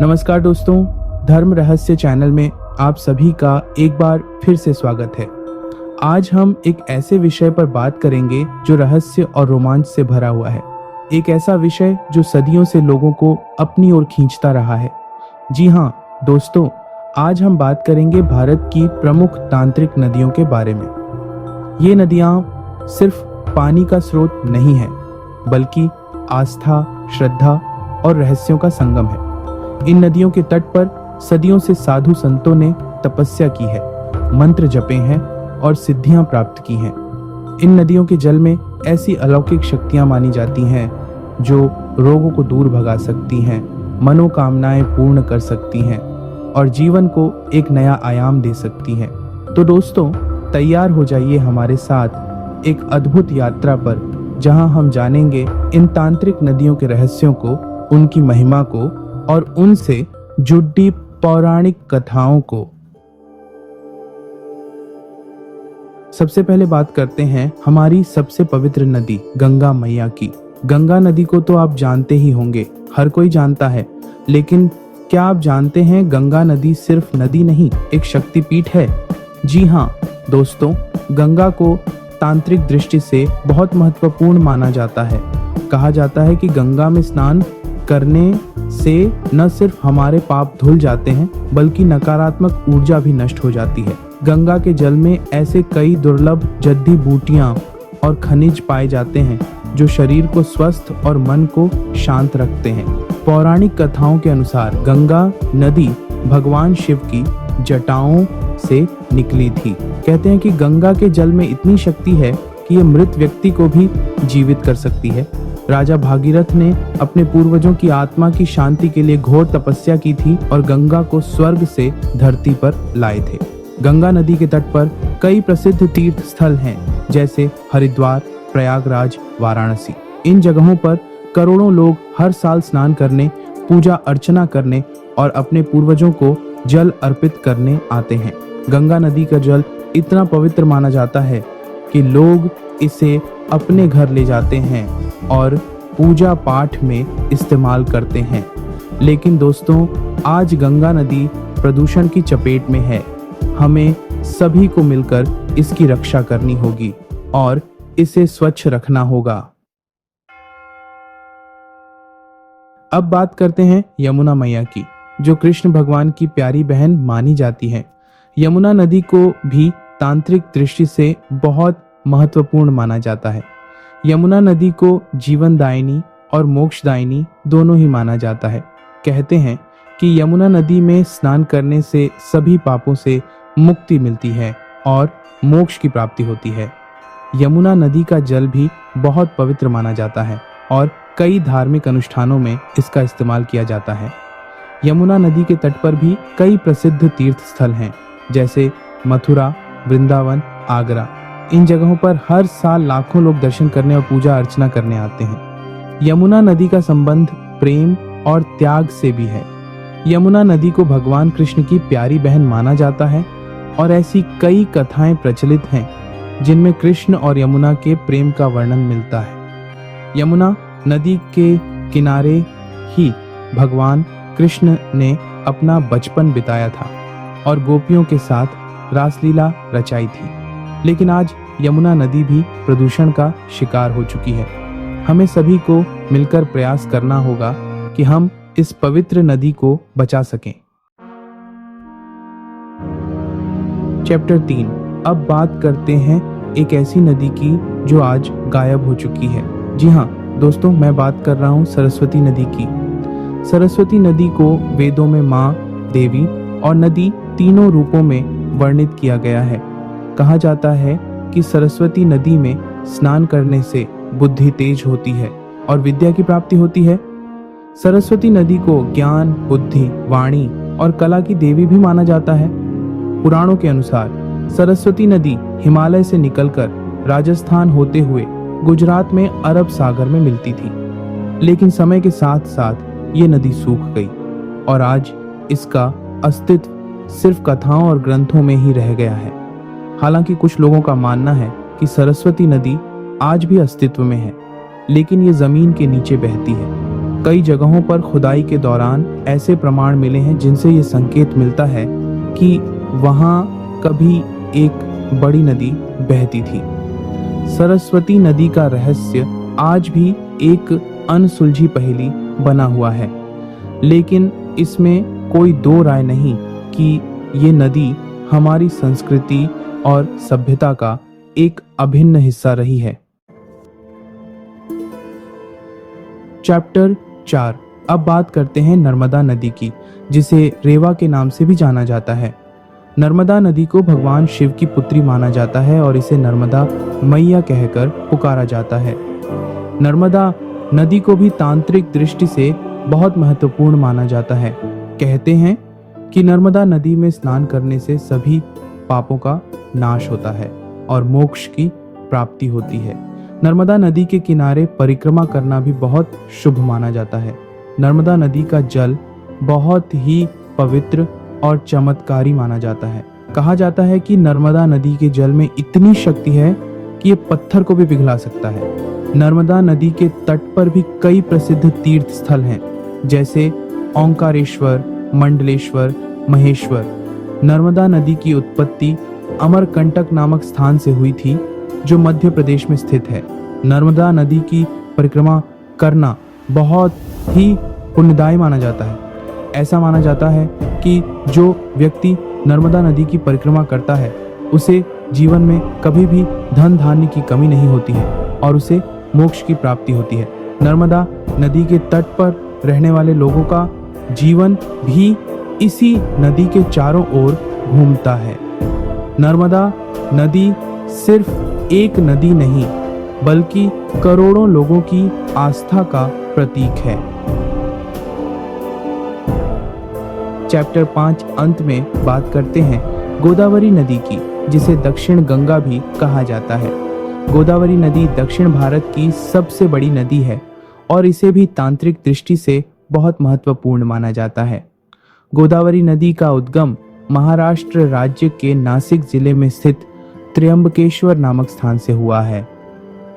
नमस्कार दोस्तों, धर्म रहस्य चैनल में आप सभी का एक बार फिर से स्वागत है। आज हम एक ऐसे विषय पर बात करेंगे जो रहस्य और रोमांच से भरा हुआ है। एक ऐसा विषय जो सदियों से लोगों को अपनी ओर खींचता रहा है। जी हाँ दोस्तों, आज हम बात करेंगे भारत की प्रमुख तांत्रिक नदियों के बारे में। ये नदियाँ सिर्फ पानी का स्रोत नहीं है, बल्कि आस्था, श्रद्धा और रहस्यों का संगम है। इन नदियों के तट पर सदियों से साधु संतों ने तपस्या की है, मंत्र जपे हैं और सिद्धियां प्राप्त की हैं। इन नदियों के जल में ऐसी अलौकिक शक्तियां मानी जाती हैं जो रोगों को दूर भगा सकती हैं, मनोकामनाएं पूर्ण कर सकती हैं और जीवन को एक नया आयाम दे सकती हैं। तो दोस्तों, तैयार हो जाइए हमारे साथ एक अद्भुत यात्रा पर, जहां हम जानेंगे इन तांत्रिक नदियों के रहस्यों को, उनकी महिमा को और उनसे जुड़ी पौराणिक कथाओं को। सबसे पहले बात करते हैं हमारी सबसे पवित्र नदी गंगा मैया की। गंगा नदी को तो आप जानते ही होंगे, हर कोई जानता है। लेकिन क्या आप जानते हैं गंगा नदी सिर्फ नदी नहीं, एक शक्तिपीठ है। जी हाँ दोस्तों, गंगा को तांत्रिक दृष्टि से बहुत महत्वपूर्ण माना जाता है। कहा जाता है कि गंगा में स्नान करने से न सिर्फ हमारे पाप धुल जाते हैं, बल्कि नकारात्मक ऊर्जा भी नष्ट हो जाती है। गंगा के जल में ऐसे कई दुर्लभ जड़ी बूटियां और खनिज पाए जाते हैं जो शरीर को स्वस्थ और मन को शांत रखते हैं। पौराणिक कथाओं के अनुसार गंगा नदी भगवान शिव की जटाओं से निकली थी। कहते हैं कि गंगा के जल में इतनी शक्ति है कि ये मृत व्यक्ति को भी जीवित कर सकती है। राजा भागीरथ ने अपने पूर्वजों की आत्मा की शांति के लिए घोर तपस्या की थी और गंगा को स्वर्ग से धरती पर लाए थे। गंगा नदी के तट पर कई प्रसिद्ध तीर्थ स्थल हैं, जैसे हरिद्वार, प्रयागराज, वाराणसी। इन जगहों पर करोड़ों लोग हर साल स्नान करने, पूजा अर्चना करने और अपने पूर्वजों को जल अर्पित करने आते हैं। गंगा नदी का जल इतना पवित्र माना जाता है कि लोग इसे अपने घर ले जाते हैं और पूजा पाठ में इस्तेमाल करते हैं। लेकिन दोस्तों, आज गंगा नदी प्रदूषण की चपेट में है। हमें सभी को मिलकर इसकी रक्षा करनी होगी और इसे स्वच्छ रखना होगा। अब बात करते हैं यमुना मैया की, जो कृष्ण भगवान की प्यारी बहन मानी जाती है। यमुना नदी को भी तांत्रिक दृष्टि से बहुत महत्वपूर्ण माना जाता है। यमुना नदी को जीवनदायिनी और मोक्षदायिनी दोनों ही माना जाता है। कहते हैं कि यमुना नदी में स्नान करने से सभी पापों से मुक्ति मिलती है और मोक्ष की प्राप्ति होती है। यमुना नदी का जल भी बहुत पवित्र माना जाता है और कई धार्मिक अनुष्ठानों में इसका इस्तेमाल किया जाता है। यमुना नदी के तट पर भी कई प्रसिद्ध तीर्थ स्थल हैं, जैसे मथुरा, वृंदावन, आगरा। इन जगहों पर हर साल लाखों लोग दर्शन करने और पूजा अर्चना करने आते हैं। यमुना नदी का संबंध प्रेम और त्याग से भी है। यमुना नदी को भगवान कृष्ण की प्यारी बहन माना जाता है और ऐसी कई कथाएं प्रचलित हैं जिनमें कृष्ण और यमुना के प्रेम का वर्णन मिलता है। यमुना नदी के किनारे ही भगवान कृष्ण ने अपना बचपन बिताया था और गोपियों के साथ रासलीला रचाई थी। लेकिन आज यमुना नदी भी प्रदूषण का शिकार हो चुकी है। हमें सभी को मिलकर प्रयास करना होगा कि हम इस पवित्र नदी को बचा सकें। चैप्टर 3। अब बात करते हैं एक ऐसी नदी की जो आज गायब हो चुकी है। जी हाँ दोस्तों, मैं बात कर रहा हूँ सरस्वती नदी की। सरस्वती नदी को वेदों में माँ, देवी और नदी तीनों रूपों में वर्णित किया गया है। कहा जाता है कि सरस्वती नदी में स्नान करने से बुद्धि तेज होती है और विद्या की प्राप्ति होती है। सरस्वती नदी को ज्ञान, बुद्धि, वाणी और कला की देवी भी माना जाता है। पुराणों के अनुसार सरस्वती नदी हिमालय से निकलकर राजस्थान होते हुए गुजरात में अरब सागर में मिलती थी। लेकिन समय के साथ साथ ये नदी सूख गई और आज इसका अस्तित्व सिर्फ कथाओं और ग्रंथों में ही रह गया है। हालांकि कुछ लोगों का मानना है कि सरस्वती नदी आज भी अस्तित्व में है, लेकिन ये जमीन के नीचे बहती है। कई जगहों पर खुदाई के दौरान ऐसे प्रमाण मिले हैं जिनसे ये संकेत मिलता है कि वहाँ कभी एक बड़ी नदी बहती थी। सरस्वती नदी का रहस्य आज भी एक अनसुलझी पहेली बना हुआ है, लेकिन इसमें कोई दो राय नहीं कि ये नदी हमारी संस्कृति और सभ्यता का एक अभिन्न हिस्सा रही है। चैप्टर 4। अब बात करते हैं नर्मदा नदी की, जिसे रेवा के नाम से भी जाना जाता है। नर्मदा नदी को भगवान शिव की पुत्री माना जाता है और इसे नर्मदा मैया कहकर पुकारा जाता है। नर्मदा नदी को भी तांत्रिक दृष्टि से बहुत महत्वपूर्ण माना जाता है। कहते हैं कि नर्मदा नदी में स्नान करने से सभी पापों का नाश होता है और मोक्ष की प्राप्ति होती है। नर्मदा नदी के किनारे परिक्रमा करना भी बहुत शुभ माना जाता है। नर्मदा नदी का जल बहुत ही पवित्र और चमत्कारी माना जाता है। कहा जाता है कि नर्मदा नदी के जल में इतनी शक्ति है कि ये पत्थर को भी पिघला सकता है। नर्मदा नदी के तट पर भी कई प्रसिद्ध तीर्थ स्थल हैं, जैसे ओंकारेश्वर, मंडलेश्वर, महेश्वर। नर्मदा नदी की उत्पत्ति अमरकंटक नामक स्थान से हुई थी, जो मध्य प्रदेश में स्थित है। नर्मदा नदी की परिक्रमा करना बहुत ही पुण्यदायी माना जाता है। ऐसा माना जाता है कि जो व्यक्ति नर्मदा नदी की परिक्रमा करता है उसे जीवन में कभी भी धन धान्य की कमी नहीं होती है और उसे मोक्ष की प्राप्ति होती है। नर्मदा नदी के तट पर रहने वाले लोगों का जीवन भी इसी नदी के चारों ओर घूमता है। नर्मदा नदी सिर्फ एक नदी नहीं, बल्कि करोड़ों लोगों की आस्था का प्रतीक है। चैप्टर 5 अंत में बात करते हैं गोदावरी नदी की, जिसे दक्षिण गंगा भी कहा जाता है। गोदावरी नदी दक्षिण भारत की सबसे बड़ी नदी है और इसे भी तांत्रिक दृष्टि से बहुत महत्वपूर्ण माना जाता है। गोदावरी नदी का उद्गम महाराष्ट्र राज्य के नासिक जिले में स्थित त्र्यंबकेश्वर नामक स्थान से हुआ है।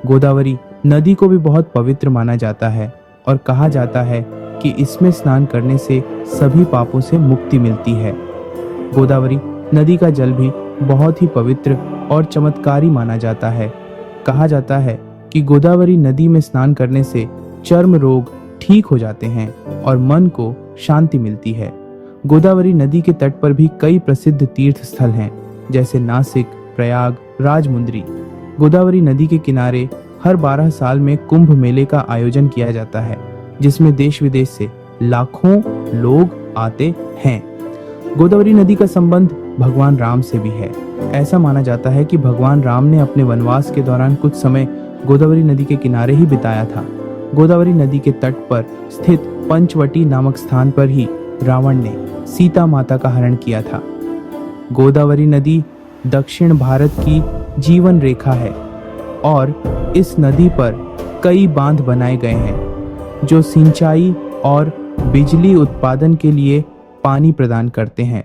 गोदावरी नदी को भी बहुत पवित्र माना जाता है और कहा जाता है कि इसमें स्नान करने से सभी पापों से मुक्ति मिलती है। गोदावरी नदी का जल भी बहुत ही पवित्र और चमत्कारी माना जाता है। कहा जाता है कि गोदावरी नदी में स्नान करने से चर्म रोग ठीक हो जाते हैं और मन को शांति मिलती है। गोदावरी नदी के तट पर भी कई प्रसिद्ध तीर्थ स्थल हैं, जैसे नासिक, प्रयाग, राजमुंद्री। गोदावरी नदी के किनारे हर 12 साल में कुंभ मेले का आयोजन किया जाता है, जिसमें देश विदेश से लाखों लोग आते हैं। गोदावरी नदी का संबंध भगवान राम से भी है। ऐसा माना जाता है कि भगवान राम ने अपने वनवास के दौरान कुछ समय गोदावरी नदी के किनारे ही बिताया था। गोदावरी नदी के तट पर स्थित पंचवटी नामक स्थान पर ही रावण ने सीता माता का हरण किया था। गोदावरी नदी दक्षिण भारत की जीवन रेखा है और इस नदी पर कई बांध बनाए गए हैं, जो सिंचाई और बिजली उत्पादन के लिए पानी प्रदान करते हैं।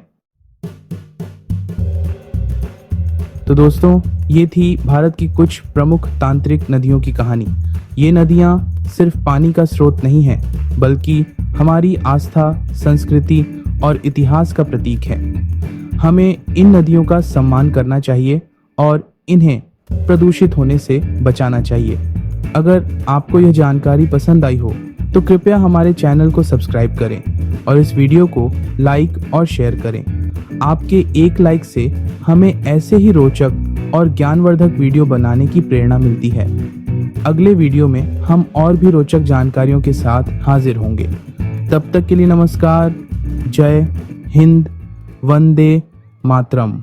तो दोस्तों, ये थी भारत की कुछ प्रमुख तांत्रिक नदियों की कहानी। ये नदियाँ सिर्फ पानी का स्रोत नहीं है, बल्कि हमारी आस्था, संस्कृति और इतिहास का प्रतीक है। हमें इन नदियों का सम्मान करना चाहिए और इन्हें प्रदूषित होने से बचाना चाहिए। अगर आपको यह जानकारी पसंद आई हो तो कृपया हमारे चैनल को सब्सक्राइब करें और इस वीडियो को लाइक और शेयर करें। आपके एक लाइक से हमें ऐसे ही रोचक और ज्ञानवर्धक वीडियो बनाने की प्रेरणा मिलती है। अगले वीडियो में हम और भी रोचक जानकारियों के साथ हाजिर होंगे। तब तक के लिए नमस्कार। जय हिंद, वंदे मातरम।